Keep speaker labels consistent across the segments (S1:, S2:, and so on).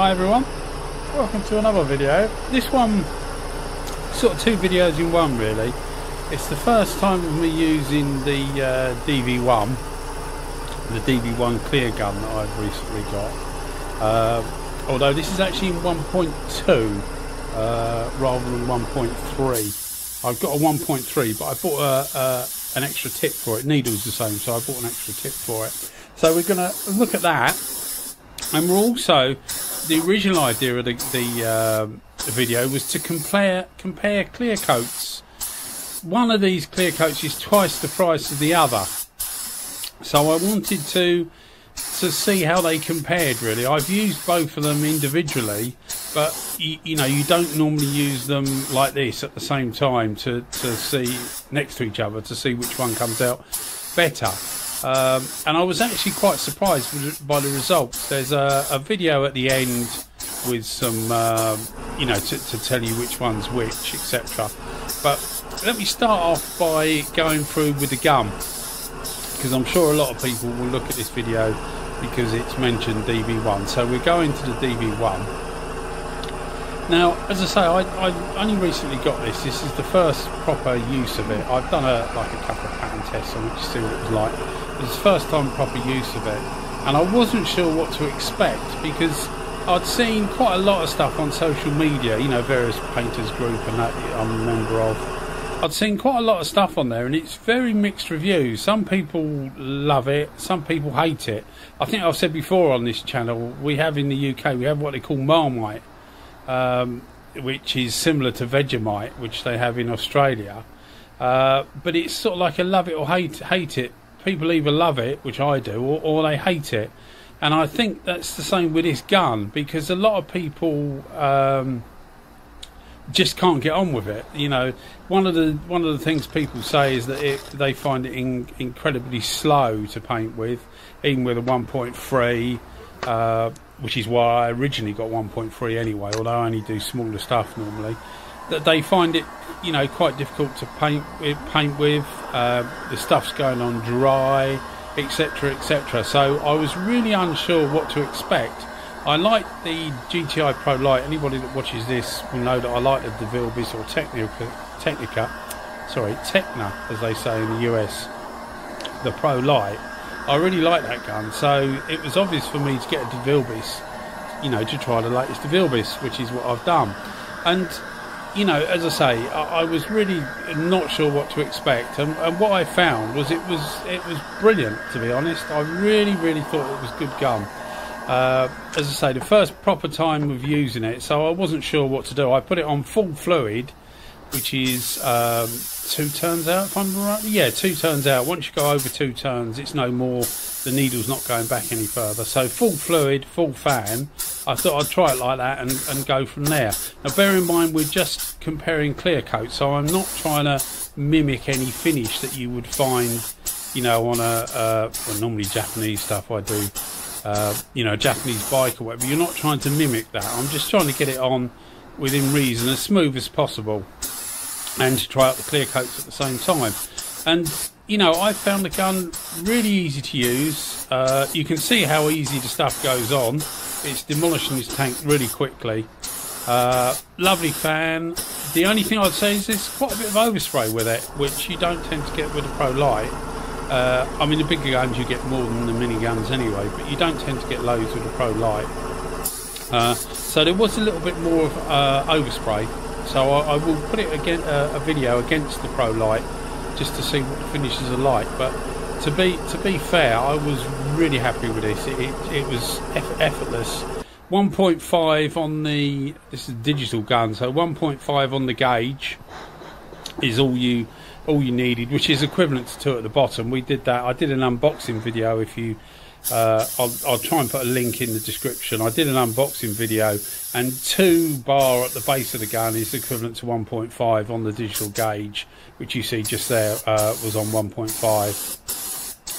S1: Hi everyone, welcome to another video. This one, sort of two videos in one really. It's the first time of me using the DV1, the DV1 Clear gun that I've recently got. Although this is actually in 1.2 rather than 1.3. I've got a 1.3, but I bought an extra tip for it. Needle's the same, so I bought an extra tip for it. So we're going to look at that, and we're also, the original idea of the video was to compare clear coats. One of these clear coats is twice the price of the other, so I wanted to see how they compared really. I've used both of them individually, but you know, you don't normally use them like this at the same time to see next to each other to see which one comes out better. And I was actually quite surprised by the results. There's a video at the end with some you know, to tell you which one's which, etc. But let me start off by going through with the gun, because I'm sure a lot of people will look at this video because it's mentioned DV1. So we're going to the DV1. Now, as I say, I only recently got this. This is the first proper use of it. I've done like a couple of pattern tests on it to see what it was like. It's the first time proper use of it, and I wasn't sure what to expect because I'd seen quite a lot of stuff on social media, you know, various painters group and that I'm a member of. I'd seen quite a lot of stuff on there, and it's very mixed reviews. Some people love it, some people hate it. I think I've said before on this channel, we have in the UK, we have what they call Marmite, which is similar to Vegemite, which they have in Australia. But it's sort of like a love it or hate it. People either love it, which I do, or they hate it. And I think that's the same with this gun, because a lot of people just can't get on with it. You know, one of the things people say is that they find it incredibly slow to paint with, even with a 1.3, which is why I originally got 1.3 anyway, although I only do smaller stuff normally. That they find it, you know, quite difficult to paint with. The stuff's going on dry, etc, etc. So I was really unsure what to expect. I like the GTI Pro Light. Anybody that watches this will know that I like the Devilbiss or Techna, as they say in the US, the Pro Light. I really like that gun, so it was obvious for me to get a Devilbiss, you know, to try the latest Devilbiss, which is what I've done. And you know, as I say, I was really not sure what to expect, and what I found was it was brilliant, to be honest. I really thought it was a good gun. As I say, the first proper time of using it, so I wasn't sure what to do. I put it on full fluid, which is 2 turns out, if I'm right. Yeah, 2 turns out. Once you go over 2 turns, it's no more. The needle's not going back any further. So full fluid, full fan. I thought I'd try it like that and go from there. Now bear in mind, we're just comparing clear coats, so I'm not trying to mimic any finish that you would find, you know, on well, normally Japanese stuff I do, you know, Japanese bike or whatever. You're not trying to mimic that. I'm just trying to get it on within reason, as smooth as possible, and to try out the clear coats at the same time. And you know, I found the gun really easy to use. You can see how easy the stuff goes on. It's demolishing this tank really quickly. Lovely fan. The only thing I'd say is there's quite a bit of overspray with it, which you don't tend to get with the Pro Light. I mean, the bigger guns you get more than the mini guns anyway, but you don't tend to get loads with the Pro Light. So there was a little bit more of overspray. So I will put it again, a video against the Pro Light, just to see what the finishes are like. But to be fair, I was really happy with this. It was effortless. 1.5 on the, this is a digital gun, so 1.5 on the gauge is all you needed, which is equivalent to 2 at the bottom. We did that. I did an unboxing video. If you I'll try and put a link in the description. I did an unboxing video, and 2 bar at the base of the gun is equivalent to 1.5 on the digital gauge, which you see just there was on 1.5.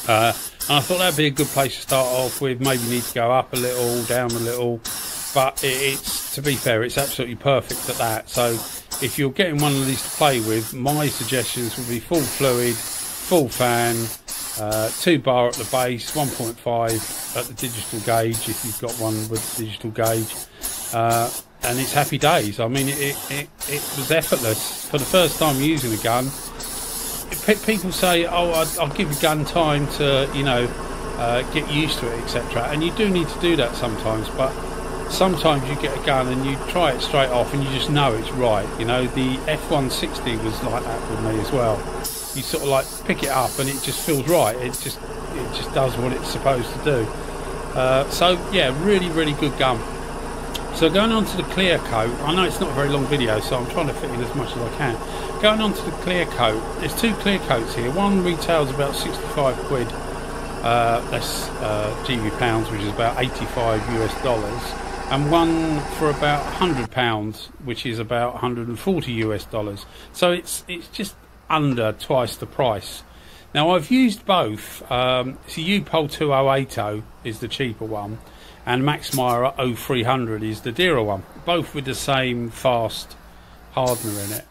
S1: And I thought that'd be a good place to start off with. Maybe need to go up a little, down a little, but it's, to be fair, it's absolutely perfect at that. So if you're getting one of these to play with, my suggestions would be full fluid, full fan, 2 bar at the base, 1.5 at the digital gauge if you've got one with digital gauge, and it's happy days. I mean, it was effortless for the first time using a gun. People say, oh, I'll give a gun time to, you know, get used to it, etc. And you do need to do that sometimes, but sometimes you get a gun and you try it straight off and you just know it's right. You know, the F160 was like that with me as well. You sort of like pick it up and it just feels right. It just does what it's supposed to do. So yeah, really good gun. So going on to the clear coat, I know it's not a very long video, so I'm trying to fit in as much as I can. Going on to the clear coat, there's two clear coats here. One retails about 65 quid, that's GBP pounds, which is about 85 US dollars, and one for about 100 pounds, which is about 140 US dollars. So it's just under twice the price. Now I've used both. It's a Upol 2080 is the cheaper one, and Meyer 0300 is the dearer one, both with the same fast hardener in it.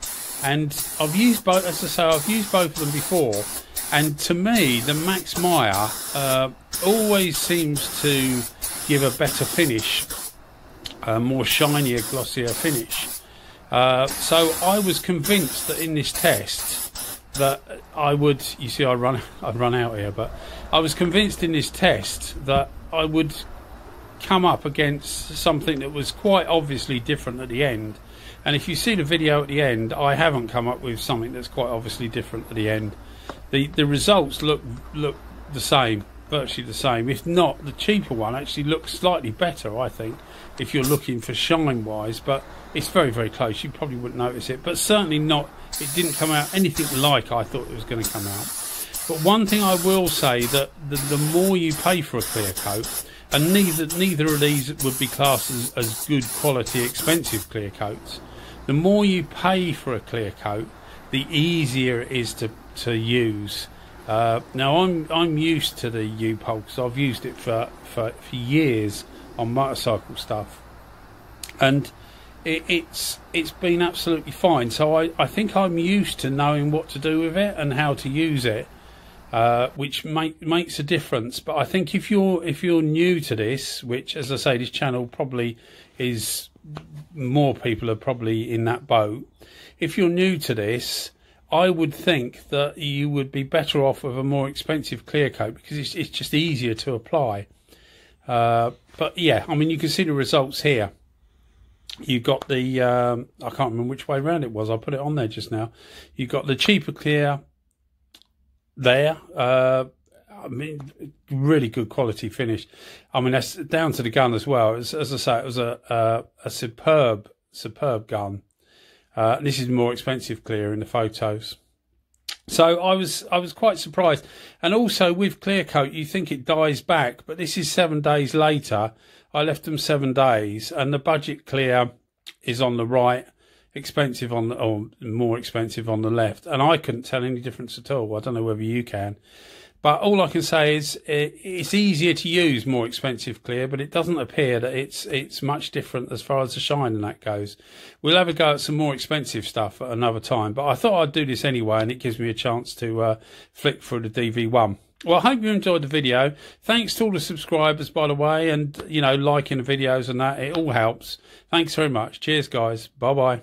S1: And I've used both, as I say, I've used both of them before, and to me the Meyer always seems to give a better finish, a more shinier, glossier finish. So I was convinced that in this test that I would, you see I've run out here, but I was convinced in this test that I would come up against something that was quite obviously different at the end. And if you see the video at the end, I haven't come up with something that's quite obviously different at the end. The results look the same, virtually the same. If not, the cheaper one actually looks slightly better, I think, if you're looking for shine wise, but it's very close. You probably wouldn't notice it, but certainly not, it didn't come out anything like I thought it was going to come out. But one thing I will say, that the more you pay for a clear coat, and neither of these would be classed as good quality expensive clear coats, the more you pay for a clear coat, the easier it is to use. Now I'm used to the Upol because I've used it for years on motorcycle stuff, and it's been absolutely fine. So I think I'm used to knowing what to do with it and how to use it, which makes a difference. But I think if you're new to this, which, as I say, this channel probably is, more people are probably in that boat. If you're new to this, I would think that you would be better off with a more expensive clear coat because it's just easier to apply. But yeah, I mean, you can see the results here. You got the I can't remember which way around it was. I put it on there just now. You got the cheaper clear there. I mean, really good quality finish. I mean, that's down to the gun as well. As I say, it was a superb gun. This is more expensive clear in the photos. So I was quite surprised. And also with clear coat, you think it dies back, but this is 7 days later. I left them 7 days, and the budget clear is on the right, expensive on the, or more expensive on the left, and I couldn't tell any difference at all. I don't know whether you can, but all I can say is it's easier to use more expensive clear, but it doesn't appear that it's much different as far as the shine and that goes. We'll have a go at some more expensive stuff at another time, but I thought I'd do this anyway, and it gives me a chance to flick through the DV1. Well, I hope you enjoyed the video. Thanks to all the subscribers, by the way, and, you know, liking the videos and that. It all helps. Thanks very much. Cheers, guys. Bye-bye.